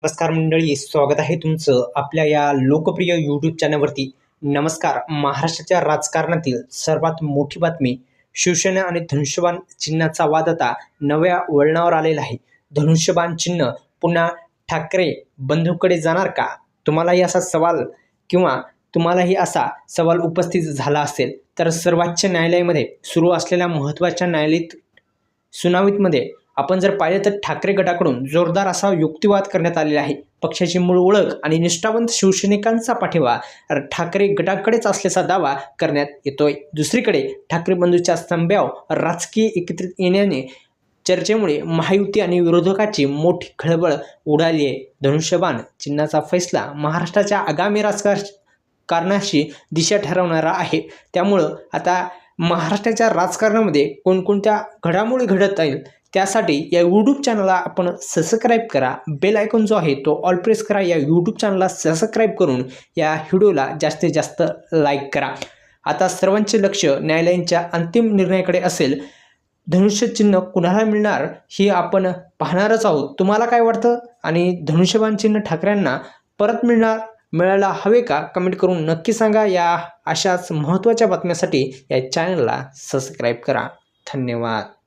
नमस्कार मंडळी, स्वागत आहे तुमचं आपल्या या लोकप्रिय यूट्यूब चॅनलवरती. नमस्कार. महाराष्ट्राच्या राजकारणातील सर्वात मोठी बातमी, शिवसेना आणि धनुष्यबाण चिन्हाचा वाद आता नव्या वळणावर आलेला आहे. धनुष्यबाण चिन्ह पुन्हा ठाकरे बंधूकडे जाणार का? तुम्हालाही असा सवाल किंवा तुम्हालाही असा सवाल उपस्थित झाला असेल तर सर्वोच्च न्यायालयामध्ये सुरू असलेल्या महत्त्वाच्या न्यायालयीन सुनावणीमध्ये आपण जर पाहिलं तर ठाकरे गटाकडून जोरदार असा युक्तिवाद करण्यात आलेला आहे. पक्षाची मूळ ओळख आणि निष्ठावंत शिवसैनिकांचा पाठिंबा ठाकरे गटाकडेच असल्याचा दावा करण्यात येतोय. दुसरीकडे ठाकरे बंधूंच्या संभाव्य राजकीय एकत्रित येण्याने चर्चेमुळे महायुती आणि विरोधकाची मोठी खळबळ उडाली आहे. धनुष्यबाण चिन्हाचा फैसला महाराष्ट्राच्या आगामी राजकारणाची दिशा ठरवणारा आहे. त्यामुळं आता महाराष्ट्राच्या राजकारणामध्ये कोणकोणत्या घडामोडी घडत आहेत त्यासाठी या यूट्यूब चॅनलला आपण सबस्क्राईब करा. बेल आयकॉन जो आहे तो ऑल प्रेस करा. या यूट्यूब चॅनलला सबस्क्राईब करून या व्हिडिओला जास्तीत जास्त लाईक करा. आता सर्वांचे लक्ष न्यायालयाच्या अंतिम निर्णयाकडे असेल. धनुष्य चिन्ह कुणाला मिळणार हे आपण पाहणारच आहोत. तुम्हाला काय वाटतं? आणि धनुष्यबाण चिन्ह ठाकरेंना परत मिळायला हवे का? कमेंट करून नक्की सांगा. या अशाच महत्त्वाच्या बातम्यांसाठी या चॅनलला सबस्क्राईब करा. धन्यवाद.